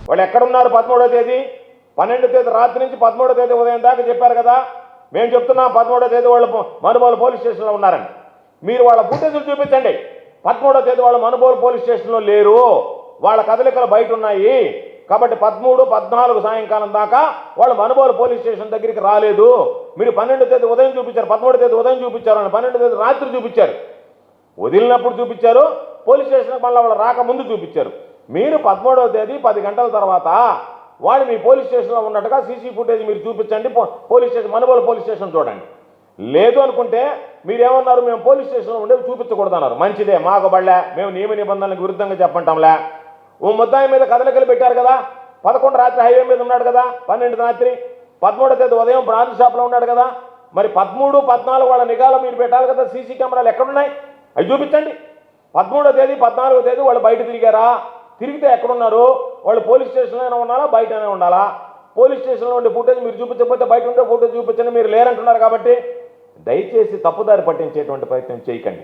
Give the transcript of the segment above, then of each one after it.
వాళ్ళు ఎక్కడున్నారు 13వ తేదీ 12వ తేదీ రాత్రి నుంచి 13వ తేదీ ఉదయం దాకా చెప్పారు కదా. మేము చెప్తున్నాం 13వ తేదీ వాళ్ళు మనుబోలు పోలీస్ స్టేషన్లో ఉన్నారని. మీరు వాళ్ళ ఫుటేజీలు చూపించండి. 13వ తేదీ వాళ్ళు మనుబోలు పోలీస్ స్టేషన్లో లేరు, వాళ్ళ కదలికలు బయట ఉన్నాయి. కాబట్టి 13, 14 సాయంకాలం దాకా వాళ్ళు మనుబోలు పోలీస్ స్టేషన్ దగ్గరికి రాలేదు. మీరు 12వ తేదీ ఉదయం చూపించారు, 13వ తేదీ ఉదయం చూపించారు, 12వ తేదీ రాత్రి చూపించారు. వదిలినప్పుడు చూపించారు, పోలీస్ స్టేషన్ మళ్ళీ వాళ్ళు రాకముందు చూపించారు. మీరు 13వ తేదీ 10 గంటల తర్వాత వాళ్ళు మీ పోలీస్ స్టేషన్లో ఉన్నట్టుగా సీసీ ఫుటేజ్ మీరు చూపించండి. Police station Manubolu police station చూడండి. లేదు అనుకుంటే మీరేమన్నారు, మేము పోలీస్ స్టేషన్లో ఉండేవి చూపించకూడదు అన్నారు. మంచిదే, మాకు బళ్ళే, మేము నియమ నిబంధనలకు విరుద్ధంగా చెప్పంటాంలే. ఓ ముద్దాయి మీద కదలికలు పెట్టారు కదా. 11 రాత్రి హైవే మీద ఉన్నాడు కదా, 12 రాత్రి, 13వ తేదీ ఉదయం బ్రాంచ్ షాప్లో ఉన్నాడు కదా. మరి 13, 14 వాళ్ళ నిఘాలో మీరు పెట్టాలి కదా. సీసీ కెమెరాలు ఎక్కడున్నాయి అవి చూపించండి. 13వ తేదీ 14వ తేదీ వాళ్ళు బయట తిరిగారా? తిరిగితే ఎక్కడున్నారు? వాళ్ళు పోలీస్ స్టేషన్లోనే ఉన్నారా, బయటనే ఉండాలా? పోలీస్ స్టేషన్లో ఉండే ఫుటేజ్ మీరు చూపించకపోతే బయట ఉండే ఫుటేజ్ చూపించండి. మీరు లేరంటున్నారు కాబట్టి దయచేసి తప్పుదారి పట్టించేటువంటి ప్రయత్నం చేయకండి.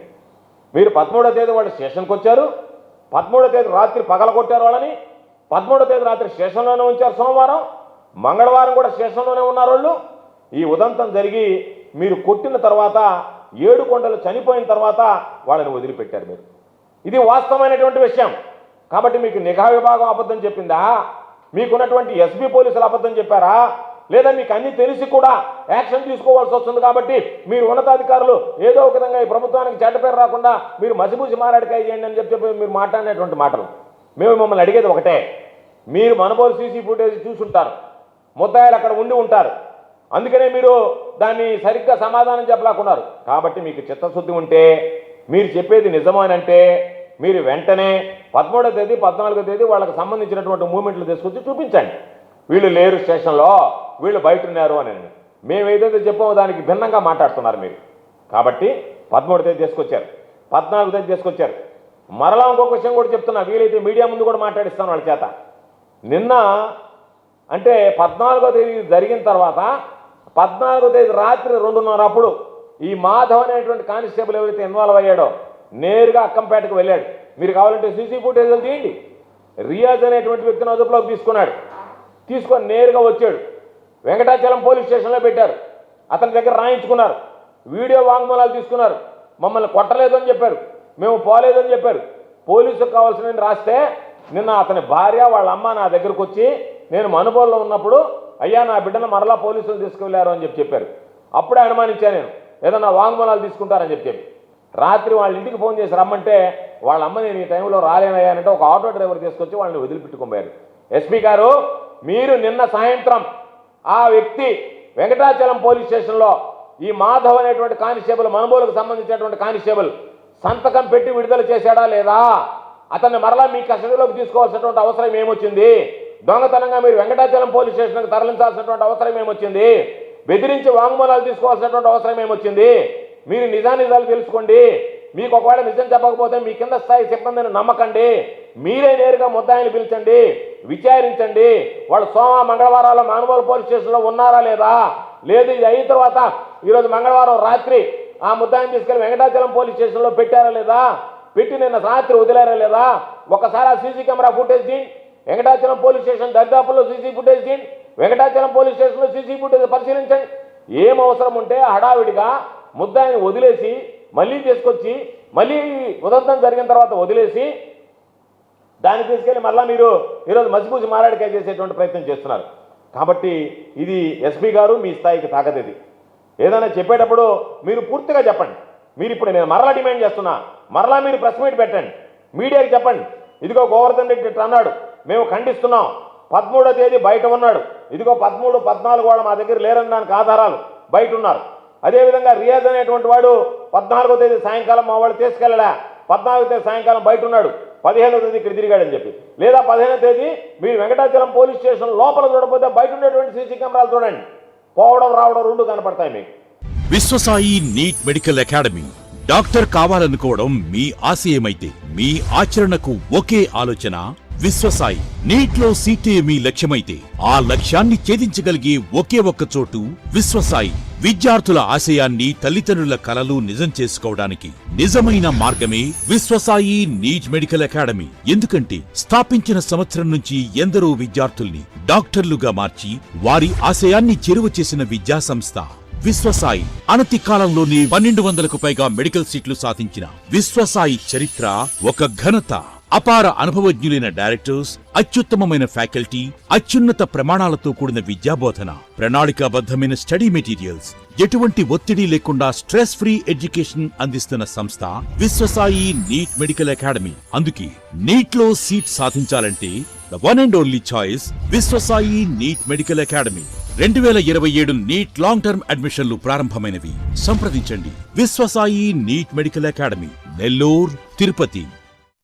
మీరు 13వ తేదీ వాళ్ళు స్టేషన్కి వచ్చారు, 13వ తేదీ రాత్రి పగలగొట్టారు వాళ్ళని, 13వ తేదీ రాత్రి స్టేషన్లోనే ఉంచారు. సోమవారం మంగళవారం కూడా స్టేషన్లోనే ఉన్నారు వాళ్ళు. ఈ ఉదంతం జరిగి మీరు కొట్టిన తర్వాత 7 కొండలు చనిపోయిన తర్వాత వాళ్ళని వదిలిపెట్టారు మీరు. ఇది వాస్తవమైనటువంటి విషయం. కాబట్టి మీకు నిఘా విభాగం అబద్ధం చెప్పిందా? మీకున్నటువంటి ఎస్పీ పోలీసులు అబద్ధం చెప్పారా? లేదా మీకు అన్ని తెలిసి కూడా యాక్షన్ తీసుకోవాల్సి వస్తుంది కాబట్టి మీరు ఉన్నతాధికారులు ఏదో ఒక విధంగా ఈ ప్రభుత్వానికి చెడ్డ పేరు రాకుండా మీరు మసిబూసి మారాడికాయ చేయండి అని చెప్పి మీరు మాట్లాడినటువంటి మాటలు. మేము మిమ్మల్ని అడిగేది ఒకటే, మీరు మనుబోలు సీసీ ఫుటేజ్ చూసుంటారు, ముద్దాయిలు అక్కడ ఉండి ఉంటారు, అందుకనే మీరు దాన్ని సరిగ్గా సమాధానం చెప్పలేకున్నారు. కాబట్టి మీకు చిత్తశుద్ధి ఉంటే, మీరు చెప్పేది నిజమేనంటే మీరు వెంటనే 13వ తేదీ 14వ తేదీ వాళ్ళకి సంబంధించినటువంటి మూమెంట్లు తీసుకొచ్చి చూపించండి. వీళ్ళు లేరు స్టేషన్లో, వీళ్ళు బయట ఉన్నారు అని. మేము ఏదైతే చెప్పామో దానికి భిన్నంగా మాట్లాడుతున్నారు మీరు. కాబట్టి 13వ తేదీ తీసుకొచ్చారు, 14వ తేదీ తీసుకొచ్చారు. మరలా ఇంకొక విషయం కూడా చెప్తున్నా, వీలైతే మీడియా ముందు కూడా మాట్లాడిస్తాను వాళ్ళ చేత. నిన్న అంటే 14వ తేదీ జరిగిన తర్వాత 14వ తేదీ రాత్రి 2:30 అప్పుడు ఈ మాధవ్ అనేటువంటి కానిస్టేబుల్ ఎవరైతే ఇన్వాల్వ్ అయ్యాడో నేరుగా అక్కంపేటకు వెళ్ళాడు. మీరు కావాలంటే సీసీ ఫుటేజ్లు తీయండి. రియాజ్ అనేటువంటి వ్యక్తిని అదుపులోకి తీసుకున్నాడు. తీసుకొని నేరుగా వచ్చాడు. వెంకటాచలం పోలీస్ స్టేషన్లో పెట్టారు. అతని దగ్గర రాయించుకున్నారు. వీడియో వాంగ్మూలాలు తీసుకున్నారు. మమ్మల్ని కొట్టలేదు అని చెప్పారు, మేము పోలేదు అని చెప్పారు. పోలీసుకు కావాల్సిన రాస్తే నిన్న అతని భార్య వాళ్ళ అమ్మ నా దగ్గరకు వచ్చి నేను మనుబోలులో ఉన్నప్పుడు అయ్యా నా బిడ్డను మరలా పోలీసులు తీసుకువెళ్ళారు అని చెప్పారు. అప్పుడే అనుమానించాను నేను ఏదన్నా వాంగ్మూలాలు తీసుకుంటారని చెప్పి. రాత్రి వాళ్ళ ఇంటికి ఫోన్ చేసి రమ్మంటే వాళ్ళ అమ్మ నేను ఈ టైంలో రాలేనయ్యానంటే ఒక ఆటో డ్రైవర్ తీసుకొచ్చి వాళ్ళని వదిలిపెట్టుకోబోయారు. ఎస్పీ గారు, మీరు నిన్న సాయంత్రం ఆ వ్యక్తి వెంకటాచలం పోలీస్ స్టేషన్లో ఈ మాధవ్ అనేటువంటి కానిస్టేబుల్, మనుబోలుకు సంబంధించినటువంటి కానిస్టేబుల్ సంతకం పెట్టి విడుదల చేశాడా లేదా? అతన్ని మరలా మీ కస్టడీలోకి తీసుకోవాల్సినటువంటి అవసరం ఏమొచ్చింది? దొంగతనంగా మీరు వెంకటాచలం పోలీస్ స్టేషన్కి తరలించాల్సినటువంటి అవసరం ఏమొచ్చింది? బెదిరించి వాంగ్మూలాలు తీసుకోవాల్సినటువంటి అవసరం ఏమొచ్చింది? మీరు నిజానిజాలు తెలుసుకోండి. మీకు ఒకవేళ నిజం చెప్పకపోతే మీ కింద స్థాయి సిబ్బందిని నమ్మకండి. మీరే నేరుగా ముద్దాయిని పిలిచండి, విచారించండి. వాళ్ళు మంగళవారాల్లో మనుబోలు పోలీస్ స్టేషన్లో ఉన్నారా లేదా? లేదు ఇది అయిన తర్వాత ఈరోజు మంగళవారం రాత్రి ఆ ముద్దాయిని తీసుకెళ్లి వెంకటాచలం పోలీస్ స్టేషన్లో పెట్టారా లేదా? పెట్టి నిన్న రాత్రి వదిలేరా లేదా? ఒకసారి ఆ సీసీ కెమెరా ఫుటేజ్ తీయండి. వెంకటాచలం పోలీస్ స్టేషన్ దర్దాపుల్లో సీసీ ఫుటేజ్ తీయండి. వెంకటాచలం పోలీస్ స్టేషన్లో సీసీ ఫుటేజ్ పరిశీలించండి. ఏం అవసరం ఉంటే హడావిడిగా ముద్దాయిని వదిలేసి మళ్ళీ తీసుకొచ్చి మళ్ళీ ఉదంతం జరిగిన తర్వాత వదిలేసి దాన్ని తీసుకెళ్ళి మళ్ళీ మీరు ఈరోజు మసిపూసి మారాడికాయ చేసేటువంటి ప్రయత్నం చేస్తున్నారు. కాబట్టి ఇది ఎస్పీ గారు మీ స్థాయికి తాకది. ఏదైనా చెప్పేటప్పుడు మీరు పూర్తిగా చెప్పండి. మీరు ఇప్పుడు నేను మరలా డిమాండ్ చేస్తున్నా, మరలా మీరు ప్రెస్ మీట్ పెట్టండి, మీడియాకి చెప్పండి. ఇదిగో గోవర్ధన్ రెడ్డి ఇట్లా అన్నాడు, మేము ఖండిస్తున్నాం. 13వ తేదీ బయట ఉన్నాడు. ఇదిగో 13, 14 వాళ్ళు మా దగ్గర లేరనడానికి ఆధారాలు బయట ఉన్నారు. అదేవిధంగా రియాజ్ అనేటువంటి వాడు 14వ తేదీ సాయంకాలం మా వాళ్ళు తీసుకెళ్ళలే, 14వ తేదీ సాయంకాలం బయట ఉన్నాడు, 15వ తేదీ ఇక్కడ తిరిగాడని చెప్పి. లేదా 15వ తేదీ మీరు వెంకటాచలం పోలీస్ స్టేషన్ లోపల చూడకపోతే బయట ఉండేటువంటి సీసీ కెమెరాలు చూడండి, పోవడం రావడం రెండు కనపడతాయి మీకు. Viswasai NEET medical academy. Doctor కావాలనుకోవడం మీ ఆశయమైతే మీ ఆచరణకు ఒకే ఆలోచన విశ్వసాయి నీట్లో సీటే మీ లక్ష్యమైతే ఆ లక్ష్యాన్ని ఛేదించగలిగే ఒకే ఒక్క చోటు విశ్వసాయి. విద్యార్థుల ఆశయాన్ని, తల్లిదండ్రుల కలలు నిజం చేసుకోవడానికి నిజమైన మార్గమే విశ్వసాయి నీట్ మెడికల్ అకాడమీ. ఎందుకంటే స్థాపించిన సంవత్సరం నుంచి ఎందరో విద్యార్థుల్ని డాక్టర్లుగా మార్చి వారి ఆశయాన్ని చేరువ చేసిన విద్యా సంస్థ విశ్వసాయి. అనతి కాలంలోనే 1200కు పైగా మెడికల్ సీట్లు సాధించిన విశ్వసాయి చరిత్ర ఒక ఘనత. అపార అనుభవజ్ఞులైన డైరెక్టర్స్, అత్యుత్తమమైన ఫ్యాకల్టీ, అత్యున్నత ప్రమాణాలతో కూడిన విద్యాబోధన, ప్రణాళికాబద్ధమైన స్టడీ మెటీరియల్స్, ఎటువంటి ఒత్తిడి లేకుండా స్ట్రెస్ ఫ్రీ ఎడ్యుకేషన్ అందిస్తున్న సంస్థ విశ్వసాయి నీట్ మెడికల్ అకాడమీ. అందుకే నీట్ లో సీట్ సాధించాలంటే the one and only choice Viswasai NEET medical academy. 2027 NEET long term అడ్మిషన్లు ప్రారంభమైనవి. సంప్రదించండి Viswasai NEET medical academy, Nellore, Tirupati.